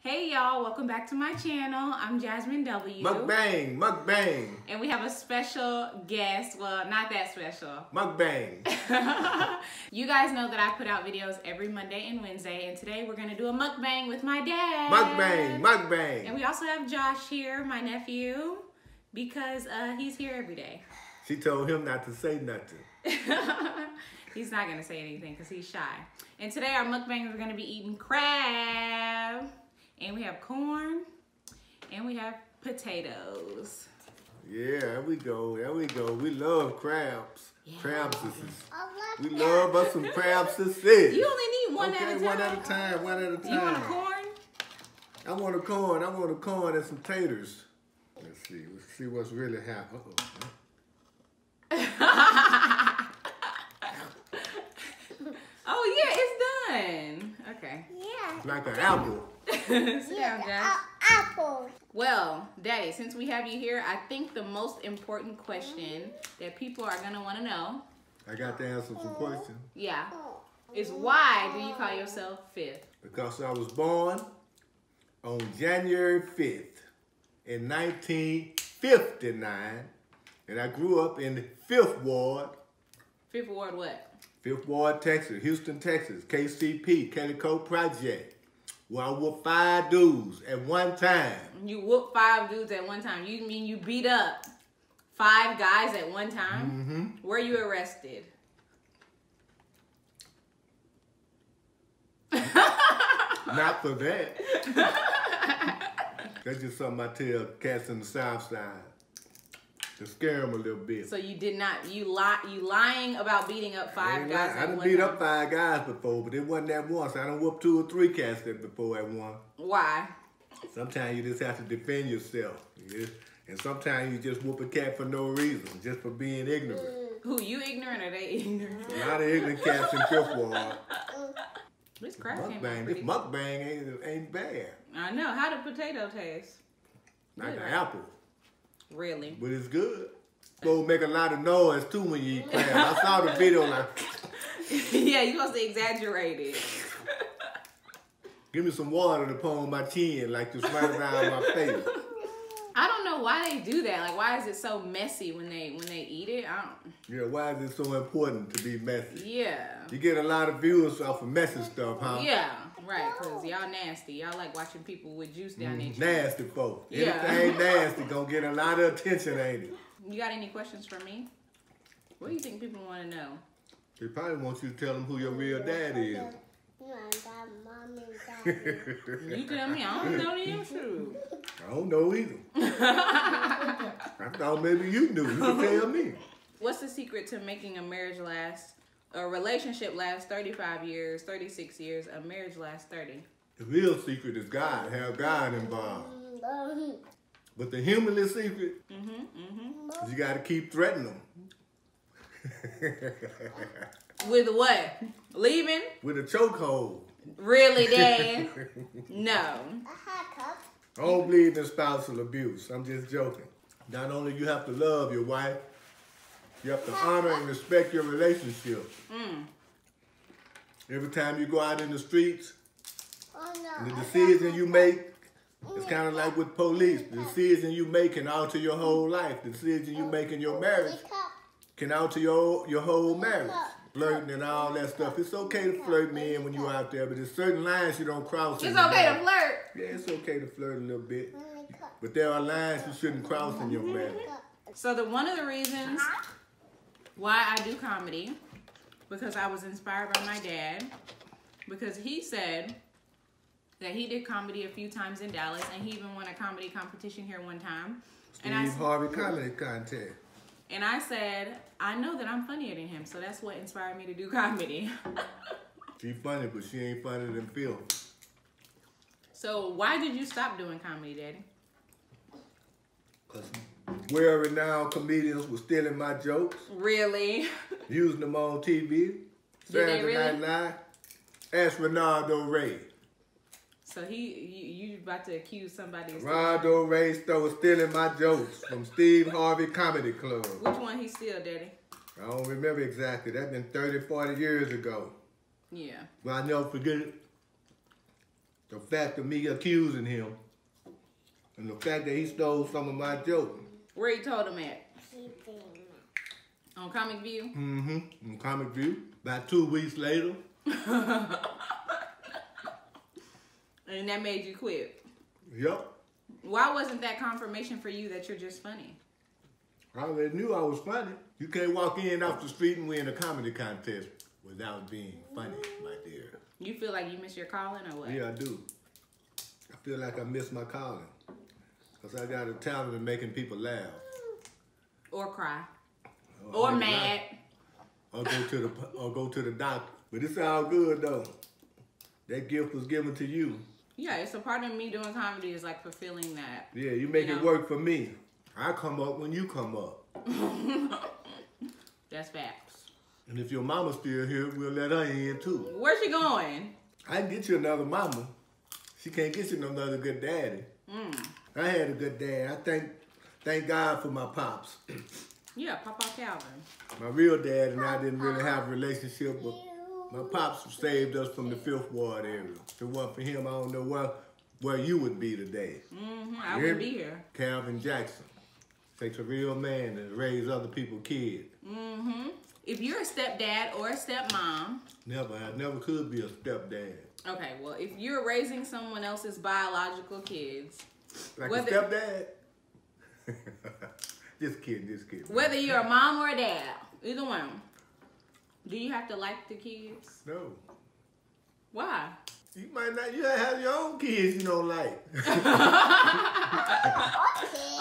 Hey y'all, welcome back to my channel. I'm Jasmine W. Mukbang, mukbang. And we have a special guest. Well, not that special. Mukbang. You guys know that I put out videos every Monday and Wednesday, and today we're gonna do a mukbang with my dad. Mukbang, mukbang. And we also have Josh here, my nephew, because he's here every day. She told him not to say nothing. He's not gonna say anything because he's shy. And today our mukbang, we're gonna be eating crab. And we have corn, and we have potatoes. Yeah, there we go, there we go. We love crabs. Yeah. Crabs. We love us some crabs. You only need one at a time. one at a time, one at a time. You want a corn? I want a corn, I want a corn and some taters. Let's see what's really happening. Oh yeah, it's done. Okay. Yeah. It's like an apple. Sit down, Josh. Apple. Well, Daddy, since we have you here, I think the most important question that people are gonna want to know. I got to answer some questions. Yeah. Is why do you call yourself Fifth? Because I was born on January 5th in 1959, and I grew up in the 5th Ward. 5th Ward what? 5th Ward, Texas, Houston, Texas, KCP, Calico Project. Where I whooped 5 dudes at one time. You whooped 5 dudes at one time. You mean you beat up 5 guys at one time? Mm-hmm. Were you arrested? Not for that. That's just something I tell cats in the South Side to scare them a little bit. So you did not, you lying about beating up 5 guys at one time? I done beat up 5 guys before, but it wasn't that once. I done whooped 2 or 3 cats before at one. Why? Sometimes you just have to defend yourself. And sometimes you just whoop a cat for no reason, just for being ignorant. Who, you ignorant or they ignorant? A lot of ignorant cats in 5th Ward. This crab came out Mukbang, pretty this mukbang ain't bad. I know. How did potato taste? Like Good, an right? apple. Really? But it's good. Supposed to make a lot of noise too when you eat crab. I saw the video like. Yeah, you're supposed to exaggerate it. Give me some water to put on my chin, like just right around my face. I don't know why they do that. Like, why is it so messy when they eat it? I don't. Yeah, why is it so important to be messy? Yeah. You get a lot of views off of messy stuff, huh? Yeah, right. Cause y'all nasty. Y'all like watching people with juice down their throat. Nasty folks. Yeah. Anything nasty gonna get a lot of attention, ain't it? You got any questions for me? What do you think people want to know? They probably want you to tell them who your real dad is. You tell me. I don't know the answer. I don't know either. I thought maybe you knew. You can tell me. What's the secret to making a relationship last 35 years, 36 years, a marriage last 30? The real secret is God. Have God involved. But the humanly secret is you got to keep threatening them. With what? Leaving? With a chokehold. Really, Dad? No. I don't believe in spousal abuse. I'm just joking. Not only you have to love your wife, you have to honor and respect your relationship. Every time you go out in the streets, the decision you make, it's kind of like with police. The decision you make can alter your whole life. The decision you make in your marriage can alter your whole marriage. Flirting and all that stuff. It's okay to flirt, man, when you're out there, but there's certain lines you don't cross. It's okay to flirt. Yeah, it's okay to flirt a little bit. But there are lines you shouldn't cross in your marriage. So one of the reasons why I do comedy, because I was inspired by my dad, because he said that he did comedy a few times in Dallas, and he even won a comedy competition here one time. Steve Harvey Comedy Contest. And I said, I know that I'm funnier than him, so that's what inspired me to do comedy. She's funny, but she ain't funny than Phil. So why did you stop doing comedy, Daddy? Because well-renowned comedians were stealing my jokes. Really? Using them on TV. Saturday Night Live. Ask Ronaldo Ray. So you about to accuse somebody of Ronaldo Ray was stealing my jokes from Steve Harvey Comedy Club. Which one he steal, Daddy? I don't remember exactly. That's been 30, 40 years ago. Yeah. But I never forget it. the fact of me accusing him and the fact that he stole some of my jokes. Where you told him at? On Comic View? Mm-hmm. On Comic View. About 2 weeks later. And that made you quit? Yep. Why wasn't that confirmation for you that you're just funny? I already knew I was funny. You can't walk in off the street and win a comedy contest without being funny, my dear. You feel like you miss your calling or what? Yeah, I do. I feel like I miss my calling. Because I got a talent in making people laugh. Or cry. Or mad. Or go to the doctor. But it's all good though. That gift was given to you. Yeah, it's a part of me doing comedy is like fulfilling that. Yeah, you make it work for me. I come up when you come up. That's facts. And if your mama's still here, we'll let her in too. Where's she going? I can get you another mama. She can't get you no another good daddy. I had a good dad. I thank God for my pops. Yeah, Papa Calvin. My real dad and I didn't really have a relationship, but my pops saved us from the 5th Ward area. If it wasn't for him, I don't know where you would be today. I wouldn't be here. Calvin Jackson. Takes a real man to raise other people's kids. If you're a stepdad or a stepmom. I never could be a stepdad. Okay, well, if you're raising someone else's biological kids. Like a stepdad? Just kidding. Whether you're a mom or a dad, either one. Do you have to like the kids? No. Why? You might not. You have your own kids you don't like.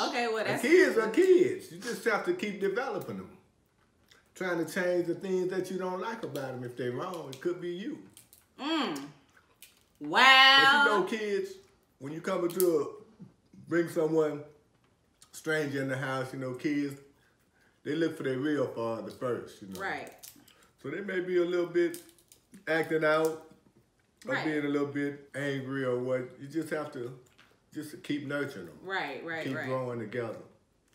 Okay, well that's... Kids are kids. You just have to keep developing them. Trying to change the things that you don't like about them. If they're wrong, it could be you. Wow. But you know, kids, when you come bring someone stranger in the house, you know, kids, they look for their real father first, you know. Right. So they may be a little bit acting out or being a little bit angry or what. You just have to keep nurturing them. Right. Keep growing together.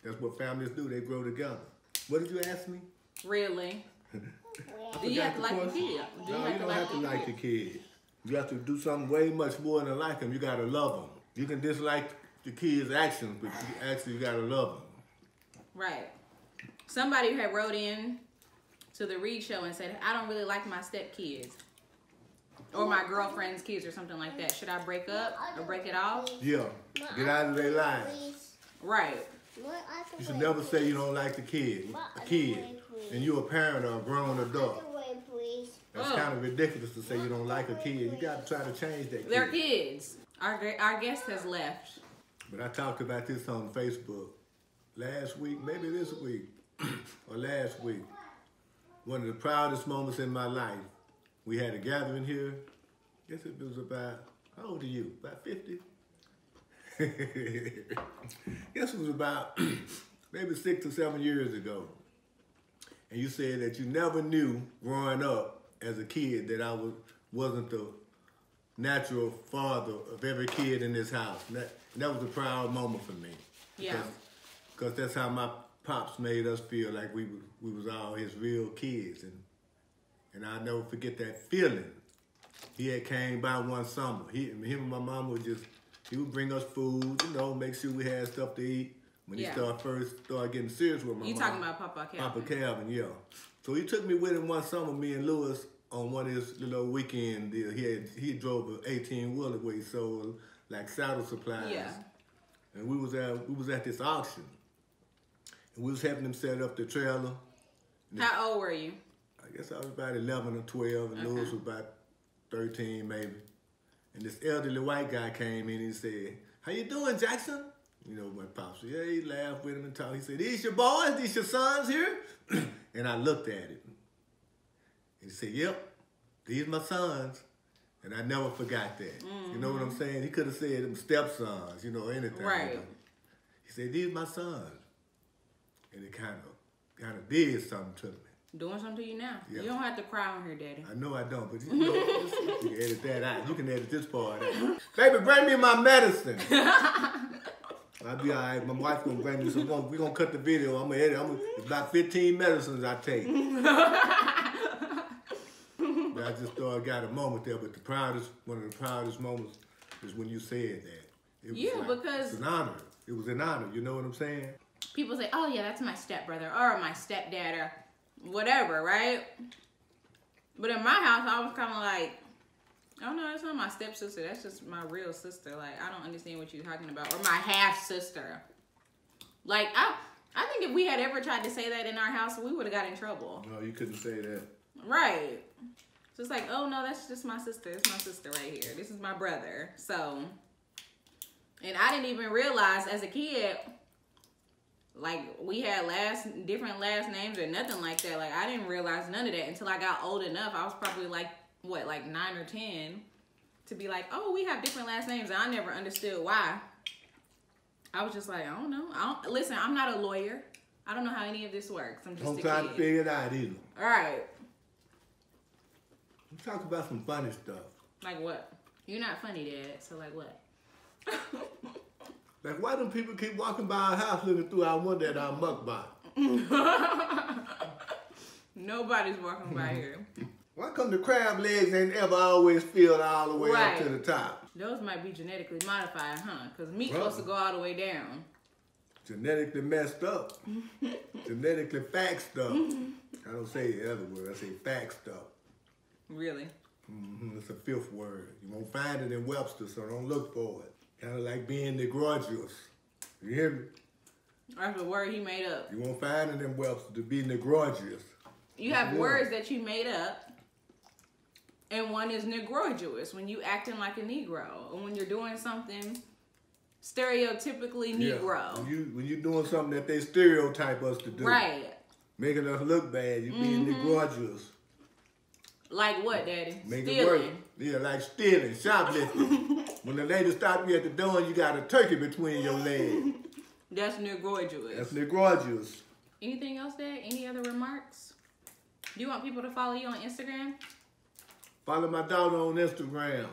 That's what families do. They grow together. What did you ask me? Really? Do you have to like the kid? No, you don't have to like the kid. You have to do something way much more than like them. You got to love them. You can dislike the kid's actions, but you got to love them. Right. Somebody had wrote in to the Reed show and said, I don't really like my stepkids. Or my girlfriend's kids or something like that. Should I break up or break it off? Yeah. Get out of their lives. Right. You should never say you don't like a kid, and you're a parent or a grown adult. That's kind of ridiculous to say you don't like a kid. You got to try to change that kid. They're kids. Our guest has left. But I talked about this on Facebook last week, maybe this week, or last week. One of the proudest moments in my life. We had a gathering here. I guess it was about, how old are you? About 50? Guess it was about maybe 6 or 7 years ago. And you said that you never knew growing up as a kid that I wasn't the natural father of every kid in this house. And that was a proud moment for me. Yeah. Because that's how my pops made us feel like we was all his real kids. And I'll never forget that feeling. He had came by one summer. Him and my mom he would bring us food, you know, make sure we had stuff to eat. When he started getting serious with my mom. You talking about Papa Calvin? Papa Calvin, yeah. So he took me with him one summer, me and Lewis, on one of his little weekend deals. He drove an 18-wheeler where he sold like saddle supplies. Yeah. And we was at this auction. And we was helping him set up the trailer. How old were you? I guess I was about 11 or 12, and Lewis was about 13 maybe. And this elderly white guy came in and said, "How you doing, Jackson?" You know, my pops said, yeah, he laughed with him and talked. He said, "These your boys? These your sons here?" And I looked at him. He said, "Yep, these my sons." And I never forgot that. You know what I'm saying? He could have said them stepsons, you know, anything. Right. He said, "These my sons." And it kind of did something to me. Doing something to you now. Yeah. You don't have to cry on here, Daddy. I know I don't, but you know, you can edit that out. You can edit this part out. Baby, bring me my medicine. I'll be all right. My wife gonna bring me some more. We're gonna cut the video. I'm gonna edit. It's about 15 medicines I take. But I just thought I got a moment there, but one of the proudest moments is when you said that. It was yeah, because it's an honor. It was an honor. You know what I'm saying? People say, "Oh yeah, that's my stepbrother or my stepdad or whatever," right? But in my house, I was kind of like, "Oh no, that's not my stepsister. That's just my real sister. Like, I don't understand what you're talking about." Or my half sister. Like, I think if we had ever tried to say that in our house, we would have got in trouble. No, you couldn't say that. Right. So it's like, oh no, that's just my sister. It's my sister right here. This is my brother. So, and I didn't even realize as a kid, like, we had different last names or nothing like that. Like, I didn't realize none of that until I got old enough. I was probably like, what, like 9 or 10 to be like, oh, we have different last names. And I never understood why. I was just like, I don't know. Listen, I'm not a lawyer. I don't know how any of this works. I'm just a kid. Don't try to figure it out either. All right. Let's talk about some funny stuff. Like what? You're not funny, Dad. So like what? Like, why do people keep walking by our house looking through our window at our mukbang? Nobody's walking by here. Why come the crab legs ain't ever always filled all the way up to the top? Those might be genetically modified, huh? Because meat's supposed to go all the way down. Genetically messed up. Genetically faxed up. I don't say the other word. I say faxed up. Really? It's a fifth word. You won't find it in Webster, so don't look for it. Kind of like being negligous. You hear me? That's the word he made up. You won't find it in Webster to be negligous. You have words that you made up, and one is negligous, when you acting like a Negro, or when you're doing something stereotypically Negro. Yeah. When you doing something that they stereotype us to do. Right. Making us look bad. You being negligous. Like what, Daddy? Make stealing. It work. Yeah, like stealing, shoplifting. When the lady stop you at the door and you got a turkey between your legs. That's negligous. That's negligous. Anything else, Dad? Any other remarks? Do you want people to follow you on Instagram? Follow my daughter on Instagram.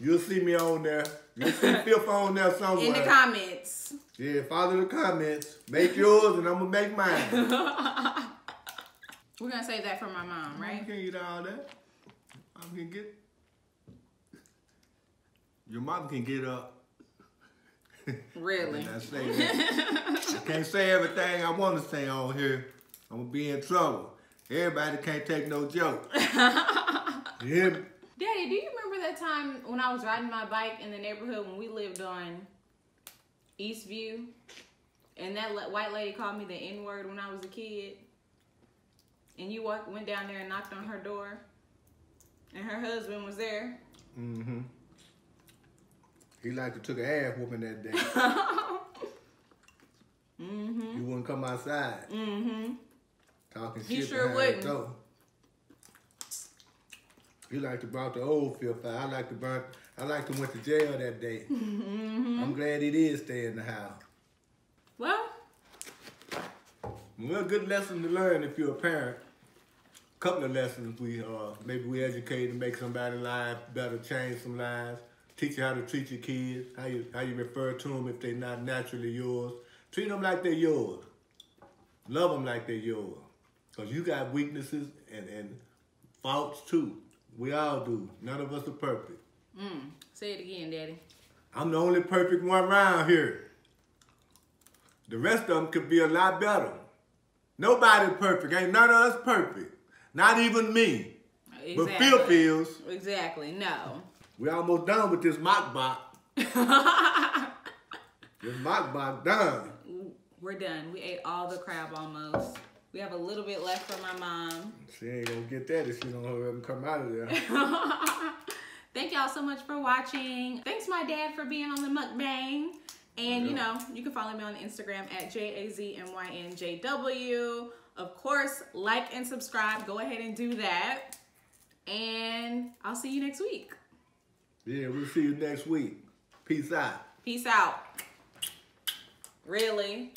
You'll see me on there. You'll see Fifth on there somewhere. In the comments. Yeah, follow the comments. Make yours and I'm going to make mine. We're going to save that for my mom, right? You can't eat all that. Mom can get... Your mom can get up. Really? I say that. I can't say everything I want to say on here. I'm going to be in trouble. Everybody can't take no joke. You hear me? Daddy, do you remember that time when I was riding my bike in the neighborhood when we lived on Eastview? And that white lady called me the N-word when I was a kid? And you went down there and knocked on her door? And her husband was there? Mm-hmm. He like to took an ass whooping that day. Mm-hmm. You wouldn't come outside. Mm-hmm. Talking He shit sure behind wouldn't. the door. He like to brought the old filth out. I like to went to jail that day. Mm-hmm. I'm glad he did stay in the house. Well, a good lesson to learn if you're a parent. A couple of lessons maybe we educate and make somebody's life better, change some lives. Teach you how to treat your kids, how you refer to them if they're not naturally yours. Treat them like they're yours. Love them like they're yours. Because you got weaknesses and faults too. We all do. None of us are perfect. Say it again, Daddy. I'm the only perfect one around here. The rest of them could be a lot better. Nobody's perfect. Ain't none of us perfect. Not even me. Exactly. But Phil feels. Exactly. No. We almost done with this mukbang. This mukbang done. We're done. We ate all the crab almost. We have a little bit left for my mom. She ain't gonna get that if she don't ever come out of there. Thank y'all so much for watching. Thanks my dad for being on the mukbang. And you know, you can follow me on Instagram at JAZMYNJW. Of course, like and subscribe. Go ahead and do that. And I'll see you next week. Yeah, we'll see you next week. Peace out. Peace out. Really?